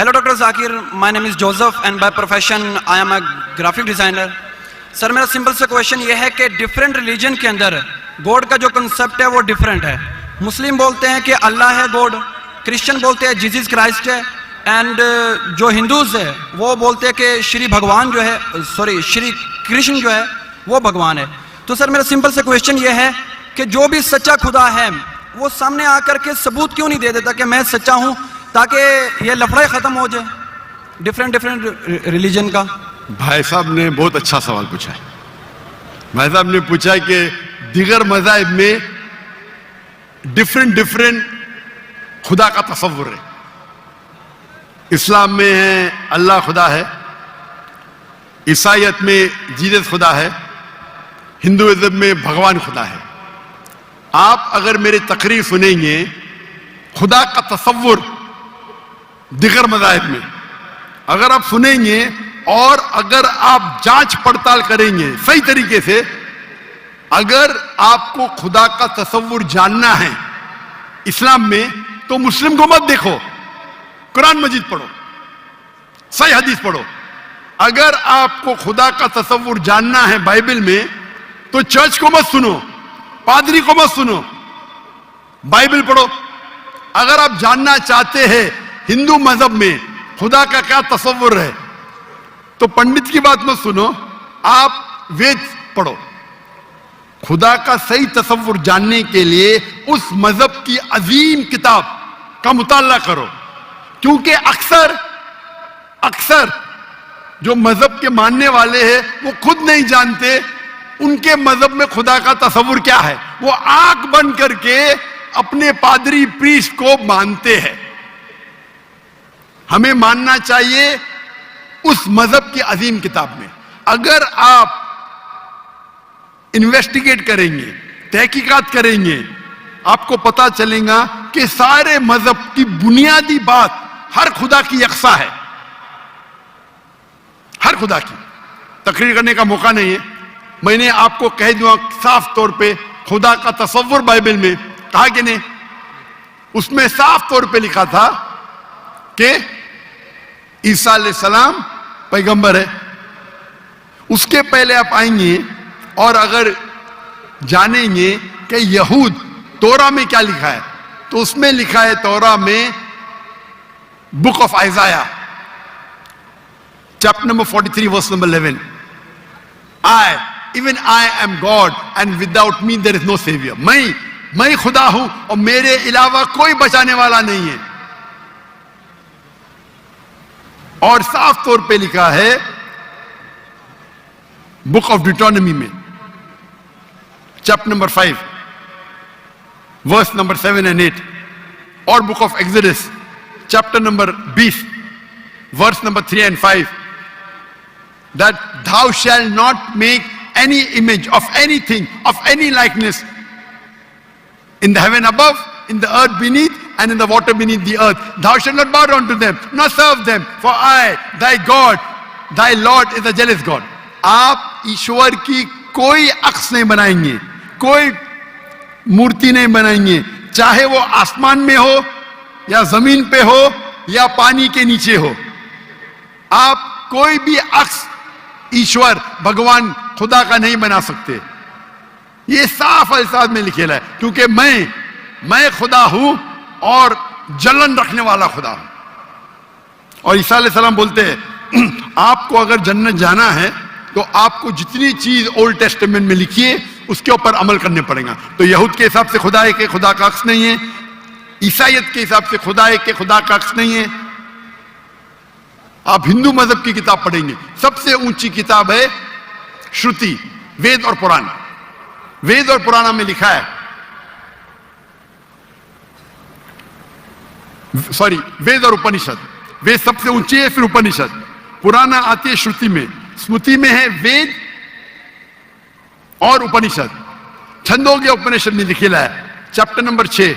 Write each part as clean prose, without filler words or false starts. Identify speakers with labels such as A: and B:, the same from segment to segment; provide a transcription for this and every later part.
A: Hello, Dr. Zakir. My name is Joseph and by profession I am a graphic designer. سر میرا simple سے question یہ ہے کہ different religion کے اندر good کا جو کنسپٹ ہے وہ ڈفرینٹ ہے. مسلم بولتے ہیں کہ اللہ ہے گوڈ, کرسچن بولتے ہیں جیزس کرائسٹ ہے, اینڈ جو ہندوز ہے وہ بولتے ہیں کہ شری بھگوان جو ہے, شری کرشن جو ہے وہ بھگوان ہے. تو سر میرا سمپل سے کویشچن یہ ہے کہ جو بھی سچا خدا ہے وہ سامنے آ کر کے ثبوت کیوں نہیں دے دیتا کہ میں سچا ہوں, تاکہ یہ لفڑے ختم ہو جائے ڈفرینٹ ریلیجن کا.
B: بھائی صاحب نے بہت اچھا سوال پوچھا ہے. بھائی صاحب نے پوچھا کہ دیگر مذاہب میں ڈفرینٹ خدا کا تصور ہے. اسلام میں ہے اللہ خدا ہے, عیسائیت میں جیزس خدا ہے, ہندوازم میں بھگوان خدا ہے. آپ اگر میری تقریر سنیں گے خدا کا تصور دیگر مذاہب میں اگر آپ سنیں گے اور اگر آپ جانچ پڑتال کریں گے صحیح طریقے سے, اگر آپ کو خدا کا تصور جاننا ہے اسلام میں تو مسلم کو مت دیکھو, قرآن مجید پڑھو, صحیح حدیث پڑھو. اگر آپ کو خدا کا تصور جاننا ہے بائبل میں تو چرچ کو مت سنو, پادری کو مت سنو, بائبل پڑھو. اگر آپ جاننا چاہتے ہیں ہندو مذہب میں خدا کا کیا تصور ہے تو پنڈت کی بات مت سنو, آپ وید پڑھو. خدا کا صحیح تصور جاننے کے لیے اس مذہب کی عظیم کتاب کا مطالعہ کرو, کیونکہ اکثر جو مذہب کے ماننے والے ہیں وہ خود نہیں جانتے ان کے مذہب میں خدا کا تصور کیا ہے. وہ آنکھ بند کر کے اپنے پادری پریسٹ کو مانتے ہیں. ہمیں ماننا چاہیے اس مذہب کی عظیم کتاب میں. اگر آپ انویسٹیگیٹ کریں گے, تحقیقات کریں گے, آپ کو پتا چلے گا کہ سارے مذہب کی بنیادی بات ہر خدا کی یکساں ہے. ہر خدا کی. تقریر کرنے کا موقع نہیں ہے, میں نے آپ کو کہہ دوں صاف طور پہ خدا کا تصور بائبل میں کہا کہ نہیں, اس میں صاف طور پہ لکھا تھا کہ عیسیٰ علیہ السلام پیغمبر ہے. اس کے پہلے آپ آئیں گے اور اگر جانیں گے کہ یہود تورا میں کیا لکھا ہے تو اس میں لکھا ہے تورا میں book of Isaiah chapter number 43 verse number 11, even I am God and without me there is no savior. میں خدا ہوں اور میرے علاوہ کوئی بچانے والا نہیں ہے. اور صاف طور پہ لکھا ہے بک آف ڈیٹرونومی میں chapter number 5 verse number 7 and 8, اور book of Exodus chapter number 20 verse number 3 and 5, that thou shalt not make any image of anything of any likeness in the heaven above, in the earth beneath, and in the water beneath the earth. Thou shalt not bow down to them, nor serve them, for I, thy God, thy Lord is a jealous God. آپ ایشور کی کوئی عکس نہیں بنائیں گے, کوئی مورتی نہیں بنائیں گے, چاہے وہ آسمان میں ہو یا زمین پہ ہو یا پانی کے نیچے ہو. آپ کوئی بھی عکس ایشور بھگوان خدا کا نہیں بنا سکتے. یہ صاف الفاظ میں لکھا ہے, کیونکہ میں خدا ہوں اور جلن رکھنے والا خدا ہوں. اور عیسیٰ علیہ السلام بولتے ہیں آپ کو اگر جنت جانا ہے تو آپ کو جتنی چیز اولڈ ٹیسٹمنٹ میں لکھی ہے اس کے اوپر عمل کرنے پڑے گا. تو یہود کے حساب سے خدا ہے کہ خدا کا عکس نہیں ہے, عیسائیت کے حساب سے خدا ہے کہ خدا کا عکس نہیں ہے. آپ ہندو مذہب کی کتاب پڑھیں گے, سب سے اونچی کتاب ہے شروتی, وید اور پران. وید اور پرانا میں لکھا ہے, وید اور اپنشد. وید سب سے اونچی ہے, پھر اپنشد. پرانا آتی ہے شروتی میں, اسمرتی میں ہے وید اور اپنشد. چھندوگیہ اپنشد میں لکھا ہے chapter number 6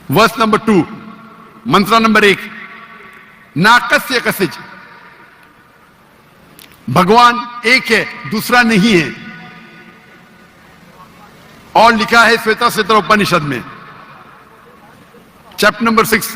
B: verse number 2, mantra number 1, ناکسیہ کسج, بھگوان ایک ہے دوسرا نہیں ہے. اور لکھا ہے سویتا سوتر اپنشد میں چیپٹر نمبر 6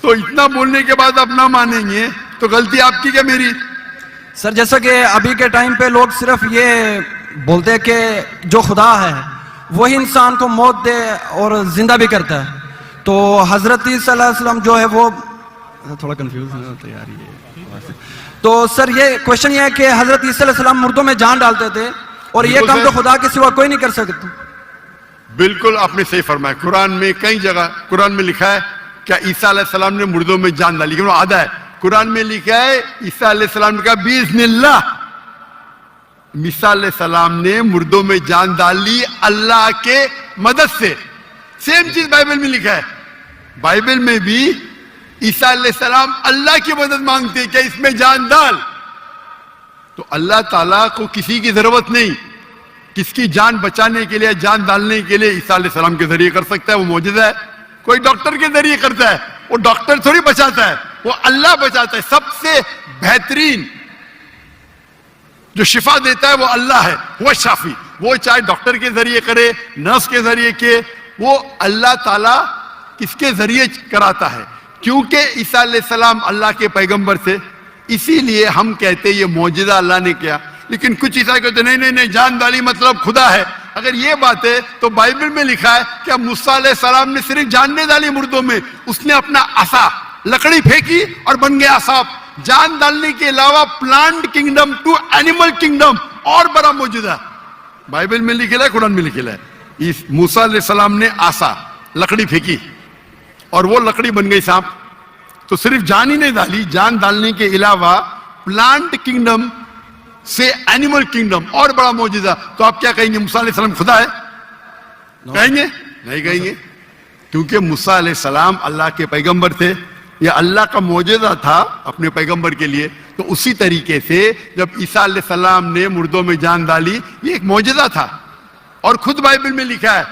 B: تو اتنا بولنے کے بعد آپ نہ مانیں گے تو غلطی آپ کی کیا میری؟
A: سر جیسا کہ ابھی کے ٹائم پہ لوگ صرف یہ بولتے ہیں کہ جو خدا ہے وہی انسان کو موت دے اور زندہ بھی کرتا ہے. تو حضرت صلی اللہ علیہ وسلم جو ہے وہ تھوڑا کنفیوز ہوتا ہے یار یہ. تو سر یہ کوشچن یہ ہے کہ حضرت عیسیٰ علیہ السلام مردوں میں جان ڈالتے تھے اور یہ کام تو خدا کے سوا کوئی نہیں کر سکتا.
B: بالکل آپ نے صحیح فرمایا. قرآن میں کئی جگہ قرآن میں لکھا ہے کیا عیسیٰ علیہ السلام نے مردوں میں جان ڈالی, لیکن وہ آدھا ہے. قرآن میں لکھا ہے عیسیٰ علیہ السلام نے کہا باذن اللہ, عیسیٰ علیہ السلام نے مردوں میں جان ڈالی اللہ کے مدد سے. سیم چیز بائبل میں لکھا ہے. بائبل میں بھی عیسیٰ علیہ السلام اللہ کی مدد مانگتے ہیں کہ اس میں جان ڈال. تو اللہ تعالیٰ کو کسی کی ضرورت نہیں. کس کی جان بچانے کے لیے, جان ڈالنے کے لیے عیسیٰ علیہ السلام کے ذریعے کر سکتا ہے, وہ معجزہ ہے. کوئی ڈاکٹر کے ذریعے کرتا ہے, وہ ڈاکٹر تھوڑی بچاتا ہے, وہ اللہ بچاتا ہے. سب سے بہترین جو شفا دیتا ہے وہ اللہ ہے, وہ شافی. وہ چاہے ڈاکٹر کے ذریعے کرے, نرس کے ذریعے کے, وہ اللہ تعالیٰ کس کے ذریعے کراتا ہے, کیونکہ عیسیٰ علیہ السلام اللہ کے پیغمبر تھے. اسی لیے ہم کہتے یہ معجزہ اللہ نے کیا. لیکن کچھ عیسائی کہتے نہیں جان ڈالی مطلب خدا ہے. اگر یہ بات ہے تو بائبل میں لکھا ہے کہ موسیٰ علیہ السلام نے صرف جان نہیں ڈالی مردوں میں, اس نے اپنا عصا لکڑی پھینکی اور بن گیا سانپ. جان ڈالنے کے علاوہ plant kingdom to animal kingdom اور بڑا معجزہ بائبل میں لکھا ہے, قرآن میں لکھا ہے. موسیٰ علیہ السلام نے عصا لکڑی پھینکی اور وہ لکڑی بن گئی سانپ. تو صرف جان ہی نہیں ڈالی, جان ڈالنے کے علاوہ پلانٹ کنگڈم سے اینیمل کنگڈم اور بڑا معجزہ. تو آپ کیا کہیں گے موسیٰ علیہ السلام خدا ہے؟ کہیں گے نہیں کہیں گے, کیونکہ موسیٰ علیہ السلام اللہ کے پیغمبر تھے. یہ اللہ کا معجزہ تھا اپنے پیغمبر کے لیے. تو اسی طریقے سے جب عیسیٰ علیہ السلام نے مردوں میں جان ڈالی یہ ایک معجزہ تھا. اور خود بائبل میں لکھا ہے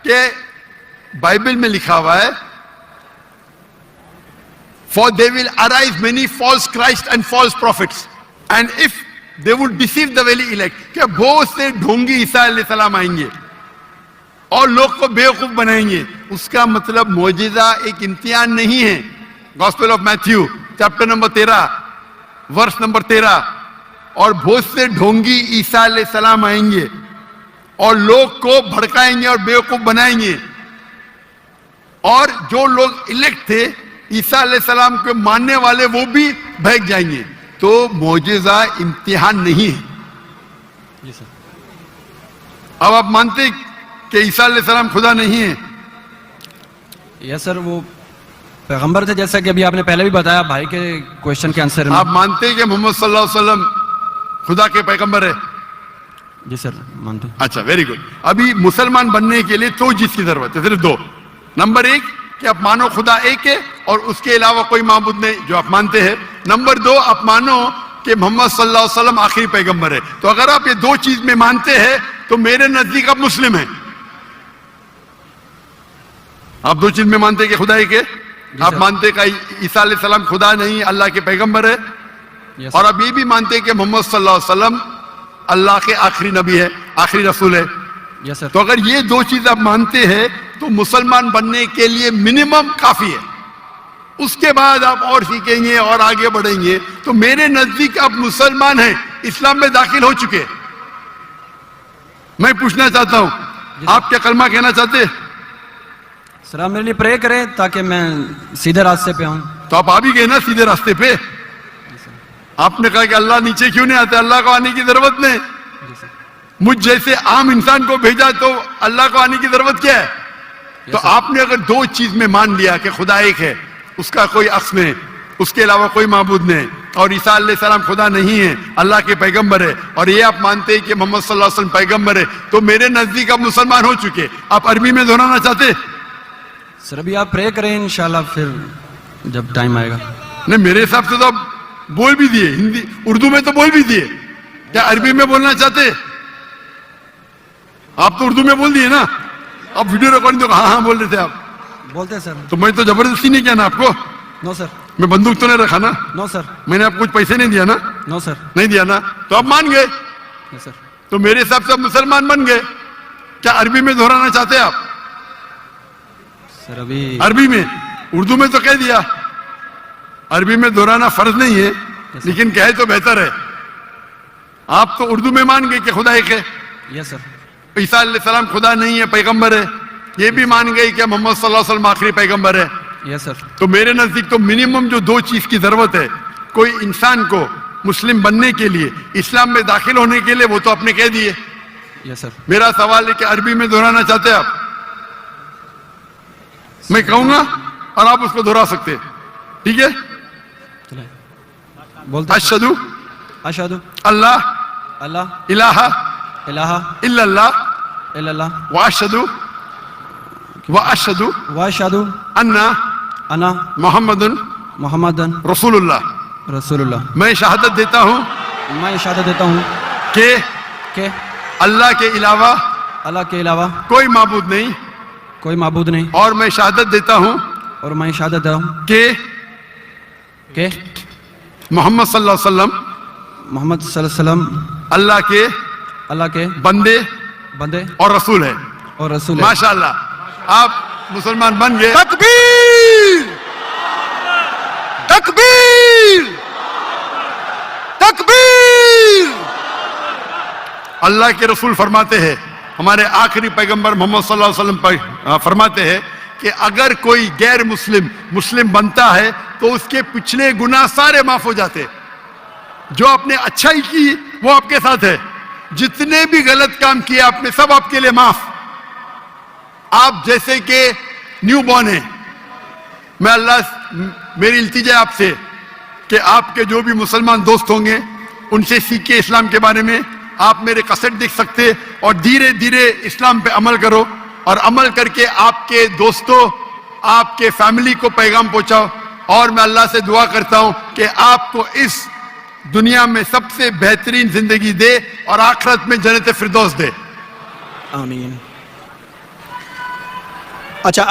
B: کہ بائبل میں لکھا ہوا ہے For they will arise many false Christ and false prophets, and if they would deceive the very elect, کہ بہت سے ڈھونگی عیسیٰ علیہ السلام آئیں گے اور لوگ کو بیوقوف بنائیں گے. اس کا مطلب معجزہ ایک امتحان نہیں ہے. Gospel of Matthew chapter number 13 verse number 13, اور بہت سے ڈھونگی عیسیٰ علیہ السلام آئیں گے اور لوگ کو بھڑکائیں گے اور بیوقوف بنائیں گے, اور جو لوگ الیکٹ تھے عیسیٰ علیہ السلام کے ماننے والے وہ بھی بہک جائیں گے. تو معجزہ امتحان نہیں ہے. اب آپ مانتے کہ عیسیٰ علیہ السلام خدا نہیں ہے؟
A: یس سر, وہ پیغمبر تھے جیسا کہ ابھی آپ نے پہلے بھی بتایا بھائی کے کوشچن کے آنسر میں. آپ
B: مانتے کہ محمد صلی اللہ علیہ وسلم خدا کے پیغمبر ہے؟
A: جی سر مانتے.
B: اچھا ویری گڈ. ابھی مسلمان بننے کے لیے دو چیز کی ضرورت ہے, صرف دو. نمبر ایک کہ آپ مانو خدا ایک ہے اور اس کے علاوہ کوئی معبود نہیں, جو آپ مانتے ہیں. نمبر دو آپ مانو کہ محمد صلی اللہ علیہ وسلم آخری پیغمبر ہے. تو اگر آپ یہ دو چیز میں مانتے ہیں تو میرے نزدیک آپ مسلم ہیں. آپ دو چیز میں مانتے کہ خدا ایک ہے, آپ مانتے کہ عیسیٰ علیہ السلام خدا نہیں اللہ کے پیغمبر ہے, اور آپ یہ بھی مانتے کہ محمد صلی اللہ علیہ وسلم اللہ کے آخری نبی ہے, آخری رسول ہے. تو اگر یہ دو چیز آپ مانتے ہیں تو مسلمان بننے کے لیے منیمم کافی ہے. اس کے بعد آپ اور سیکھیں گے اور آگے بڑھیں گے. تو میرے نزدیک آپ مسلمان ہیں, اسلام میں داخل ہو چکے. میں پوچھنا چاہتا ہوں آپ کیا کلمہ کہنا چاہتے؟
A: سر آپ میرے لیے پرے کریں تاکہ میں سیدھے راستے پہ آؤں.
B: تو آپ آ بھی گئے نا سیدھے راستے پہ. آپ نے کہا کہ اللہ نیچے کیوں نہیں آتے, اللہ کو آنے کی ضرورت نہیں. مجھ جیسے عام انسان کو بھیجا تو اللہ کو آنے کی ضرورت کیا ہے؟ تو آپ نے اگر دو چیز میں مان لیا کہ خدا ایک ہے, اس کا کوئی عکس نہیں, اس کے علاوہ کوئی معبود نہیں, اور عیسیٰ علیہ السلام خدا نہیں ہے اللہ کے پیغمبر ہے, اور یہ آپ مانتے ہیں کہ محمد صلی اللہ علیہ وسلم پیغمبر ہے, تو میرے نزدیک آپ مسلمان ہو چکے. آپ عربی میں دہرانا چاہتے؟
A: سر ابھی آپ پرے کریں انشاءاللہ, پھر جب ٹائم آئے گا.
B: نہیں میرے حساب سے تو آپ بول بھی دیے, ہندی اردو میں تو بول بھی دیے. کیا عربی میں بولنا چاہتے؟ آپ تو اردو میں بول دیے نا. آپ ویڈیو ریکارڈنگ تو ہاں بول رہے تھے آپ.
A: بولتے ہیں سر.
B: تو میں تو زبردستی نہیں کیا نا آپ کو.
A: نو سر.
B: میں بندوق تو نہیں رکھا نا.
A: نو سر.
B: میں نے آپ کو کچھ پیسے نہیں دیا نا.
A: نو سر.
B: نہیں دیا نا, تو آپ مان گئے.
A: سر
B: تو میرے حساب سے آپ مسلمان بن گئے. کیا عربی میں دہرانا چاہتے آپ؟
A: سر ابھی
B: عربی میں, اردو میں تو کہہ دیا. عربی میں دہرانا فرض نہیں ہے لیکن کہے تو بہتر ہے. آپ تو اردو میں مان گئے کہ خدا ایک ہے,
A: یس سر.
B: عیسیٰ علیہ السلام خدا نہیں ہے پیغمبر ہے, یہ بھی مان گئے کہ محمد صلی اللہ علیہ وسلم آخری پیغمبر ہے.
A: یس سر.
B: تو میرے نزدیک تو منیمم جو دو چیز کی ضرورت ہے کوئی انسان کو مسلم بننے کے لیے, اسلام میں داخل ہونے کے لیے, وہ تو آپ نے کہہ دیے.
A: یس سر.
B: میرا سوال ہے کہ عربی میں دہرانا چاہتے ہیں آپ؟ میں کہوں گا اور آپ اس کو دہرا سکتے, ٹھیک ہے؟
A: بولتے
B: اشہدو
A: اشہدو
B: اللہ
A: اللہ
B: الہ
A: الہ
B: الا اللہ
A: الا اللہ
B: واشہدو
A: واشہدو
B: انا
A: انا
B: محمد
A: محمد
B: رسول اللہ.
A: رسول اللہ.
B: میں شہادت دیتا ہوں
A: میں شہادت دیتا ہوں
B: کہ
A: کہ
B: اللہ کے علاوہ
A: اللہ کے علاوہ
B: کوئی معبود نہیں,
A: کوئی معبود نہیں,
B: اور میں شہادت دیتا ہوں
A: اور میں شہادت دیتا ہوں
B: کہ
A: کہ
B: محمد صلی اللہ علیہ وسلم
A: محمد صلی اللہ علیہ وسلم
B: اللہ کے
A: بندے
B: بندے اور رسول ہے.
A: اور رسول ہے.
B: ماشاءاللہ آپ مسلمان بن گئے.
C: تکبیر تکبیر تکبیر.
B: اللہ کے رسول فرماتے ہیں, ہمارے آخری پیغمبر محمد صلی اللہ علیہ وسلم فرماتے ہیں کہ اگر کوئی غیر مسلم بنتا ہے تو اس کے پچھلے گناہ سارے معاف ہو جاتے. جو آپ نے اچھائی کی وہ آپ کے ساتھ ہے, جتنے بھی غلط کام کیے آپ نے سب آپ کے لیے معاف. آپ جیسے کہ نیو بورن ہیں, میں میری التجا ہے آپ سے کہ آپ کے جو بھی مسلمان دوست ہوں گے ان سے سیکھیں اسلام کے بارے میں. آپ میرے کیسٹ دیکھ سکتے اور دھیرے دھیرے اسلام پہ عمل کرو, اور عمل کر کے آپ کے دوستوں, آپ کے فیملی کو پیغام پہنچاؤ. اور میں اللہ سے دعا کرتا ہوں کہ آپ کو اس دنیا میں سب سے بہترین زندگی دے اور آخرت میں جنت فردوس دے.
A: آمین.
C: اچھا